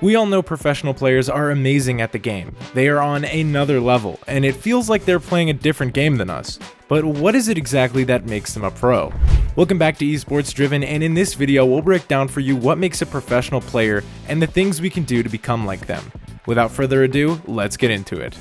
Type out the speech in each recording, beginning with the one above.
We all know professional players are amazing at the game. They are on another level, and it feels like they're playing a different game than us. But what is it exactly that makes them a pro? Welcome back to Esports Driven, and in this video we'll break down for you what makes a professional player and the things we can do to become like them. Without further ado, let's get into it.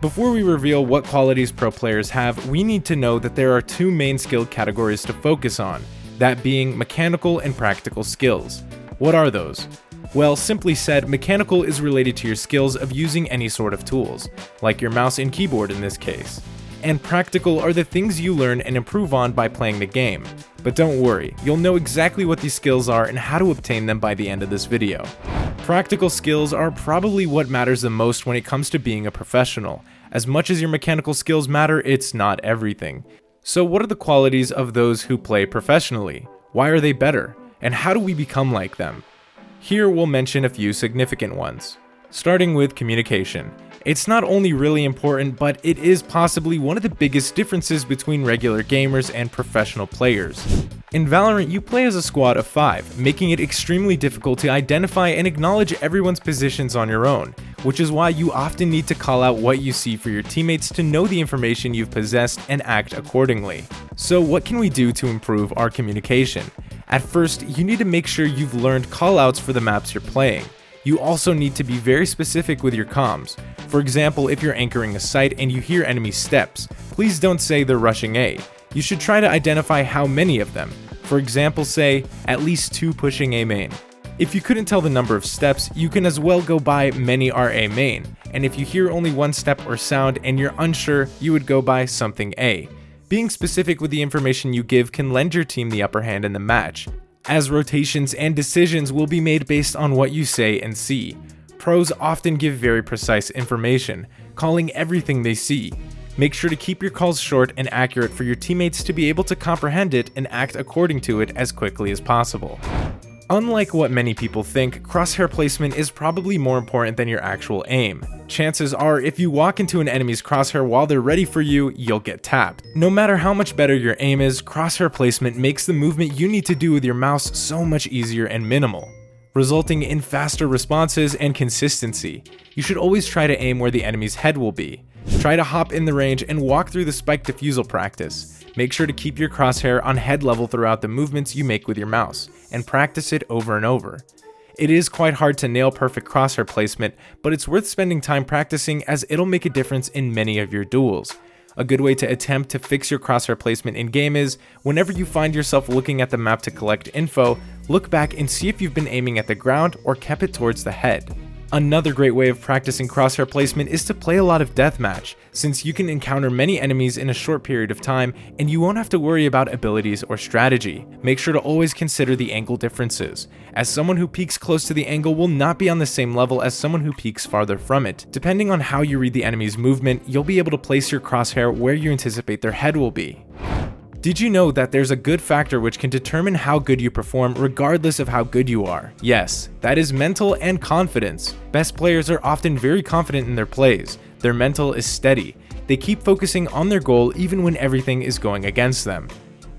Before we reveal what qualities pro players have, we need to know that there are two main skill categories to focus on, that being mechanical and practical skills. What are those? Well, simply said, mechanical is related to your skills of using any sort of tools, like your mouse and keyboard in this case. And practical are the things you learn and improve on by playing the game. But don't worry, you'll know exactly what these skills are and how to obtain them by the end of this video. Practical skills are probably what matters the most when it comes to being a professional. As much as your mechanical skills matter, it's not everything. So what are the qualities of those who play professionally? Why are they better? And how do we become like them? Here we'll mention a few significant ones. Starting with communication. It's not only really important, but it is possibly one of the biggest differences between regular gamers and professional players. In Valorant, you play as a squad of 5, making it extremely difficult to identify and acknowledge everyone's positions on your own, which is why you often need to call out what you see for your teammates to know the information you've possessed and act accordingly. So what can we do to improve our communication? At first, you need to make sure you've learned callouts for the maps you're playing. You also need to be very specific with your comms. For example, if you're anchoring a site and you hear enemy steps, please don't say they're rushing A. You should try to identify how many of them. For example, say, at least 2 pushing A main. If you couldn't tell the number of steps, you can as well go by many are A main, and if you hear only 1 step or sound and you're unsure, you would go by something A. Being specific with the information you give can lend your team the upper hand in the match, as rotations and decisions will be made based on what you say and see. Pros often give very precise information, calling everything they see. Make sure to keep your calls short and accurate for your teammates to be able to comprehend it and act according to it as quickly as possible. Unlike what many people think, crosshair placement is probably more important than your actual aim. Chances are, if you walk into an enemy's crosshair while they're ready for you, you'll get tapped. No matter how much better your aim is, crosshair placement makes the movement you need to do with your mouse so much easier and minimal, resulting in faster responses and consistency. You should always try to aim where the enemy's head will be. Try to hop in the range and walk through the spike defusal practice. Make sure to keep your crosshair on head level throughout the movements you make with your mouse, and practice it over and over. It is quite hard to nail perfect crosshair placement, but it's worth spending time practicing as it'll make a difference in many of your duels. A good way to attempt to fix your crosshair placement in game is, whenever you find yourself looking at the map to collect info, look back and see if you've been aiming at the ground or kept it towards the head. Another great way of practicing crosshair placement is to play a lot of deathmatch, since you can encounter many enemies in a short period of time and you won't have to worry about abilities or strategy. Make sure to always consider the angle differences, as someone who peeks close to the angle will not be on the same level as someone who peeks farther from it. Depending on how you read the enemy's movement, you'll be able to place your crosshair where you anticipate their head will be. Did you know that there's a good factor which can determine how good you perform regardless of how good you are? Yes, that is mental and confidence. Best players are often very confident in their plays. Their mental is steady. They keep focusing on their goal even when everything is going against them.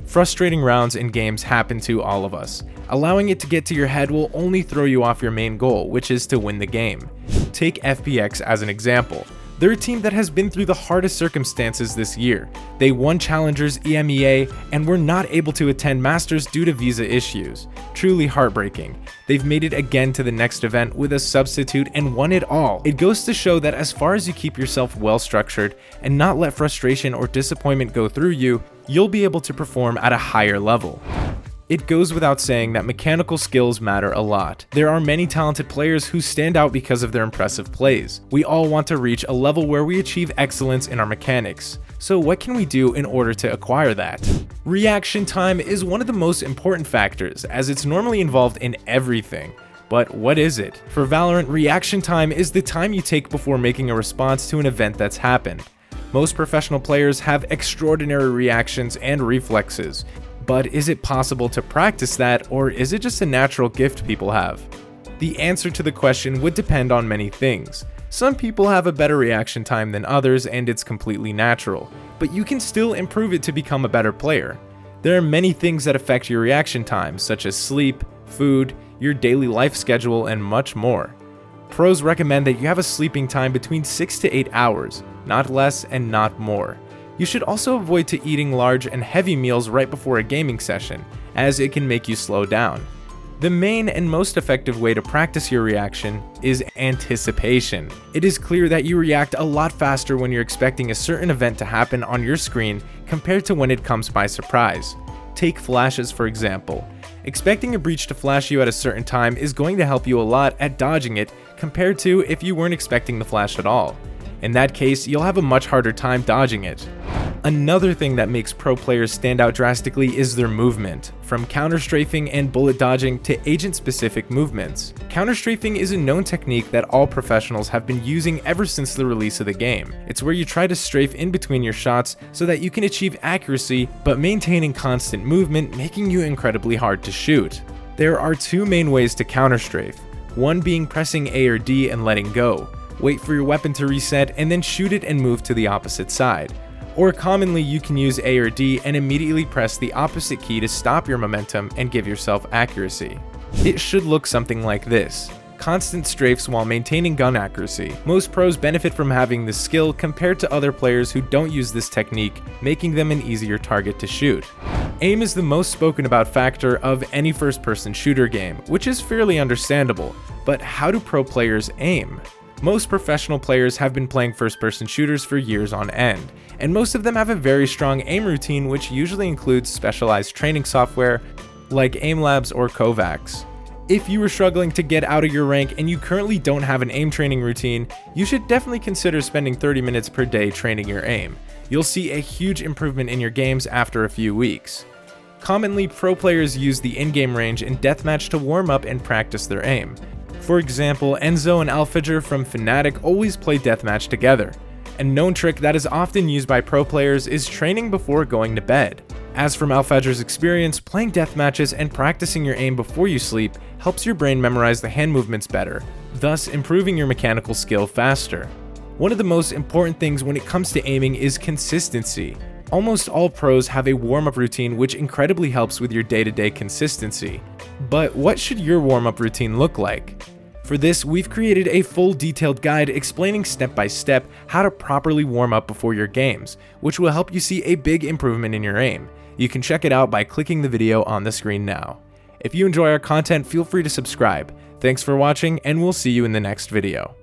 Frustrating rounds in games happen to all of us. Allowing it to get to your head will only throw you off your main goal, which is to win the game. Take FPX as an example. They're a team that has been through the hardest circumstances this year. They won Challengers EMEA and were not able to attend Masters due to visa issues. Truly heartbreaking. They've made it again to the next event with a substitute and won it all. It goes to show that as far as you keep yourself well structured and not let frustration or disappointment go through you, you'll be able to perform at a higher level. It goes without saying that mechanical skills matter a lot. There are many talented players who stand out because of their impressive plays. We all want to reach a level where we achieve excellence in our mechanics. So what can we do in order to acquire that? Reaction time is one of the most important factors, as it's normally involved in everything. But what is it? For Valorant, reaction time is the time you take before making a response to an event that's happened. Most professional players have extraordinary reactions and reflexes. But is it possible to practice that, or is it just a natural gift people have? The answer to the question would depend on many things. Some people have a better reaction time than others and it's completely natural, but you can still improve it to become a better player. There are many things that affect your reaction time, such as sleep, food, your daily life schedule, and much more. Pros recommend that you have a sleeping time between 6 to 8 hours, not less and not more. You should also avoid eating large and heavy meals right before a gaming session, as it can make you slow down. The main and most effective way to practice your reaction is anticipation. It is clear that you react a lot faster when you're expecting a certain event to happen on your screen compared to when it comes by surprise. Take flashes for example. Expecting a breach to flash you at a certain time is going to help you a lot at dodging it compared to if you weren't expecting the flash at all. In that case, you'll have a much harder time dodging it. Another thing that makes pro players stand out drastically is their movement, from counter-strafing and bullet dodging to agent-specific movements. Counter-strafing is a known technique that all professionals have been using ever since the release of the game. It's where you try to strafe in between your shots so that you can achieve accuracy, but maintaining constant movement, making you incredibly hard to shoot. There are two main ways to counter-strafe, one being pressing A or D and letting go. Wait for your weapon to reset and then shoot it and move to the opposite side. Or commonly you can use A or D and immediately press the opposite key to stop your momentum and give yourself accuracy. It should look something like this. Constant strafes while maintaining gun accuracy. Most pros benefit from having this skill compared to other players who don't use this technique, making them an easier target to shoot. Aim is the most spoken about factor of any first-person shooter game, which is fairly understandable, but how do pro players aim? Most professional players have been playing first-person shooters for years on end, and most of them have a very strong aim routine which usually includes specialized training software like Aim Labs or Kovacs. If you are struggling to get out of your rank and you currently don't have an aim training routine, you should definitely consider spending 30 minutes per day training your aim. You'll see a huge improvement in your games after a few weeks. Commonly, pro players use the in-game range in deathmatch to warm up and practice their aim. For example, Enzo and Alfager from Fnatic always play deathmatch together. A known trick that is often used by pro players is training before going to bed. As from Alfager's experience, playing deathmatches and practicing your aim before you sleep helps your brain memorize the hand movements better, thus improving your mechanical skill faster. One of the most important things when it comes to aiming is consistency. Almost all pros have a warm-up routine which incredibly helps with your day-to-day consistency. But what should your warm-up routine look like? For this, we've created a full detailed guide explaining step by step how to properly warm up before your games, which will help you see a big improvement in your aim. You can check it out by clicking the video on the screen now. If you enjoy our content, feel free to subscribe. Thanks for watching, and we'll see you in the next video.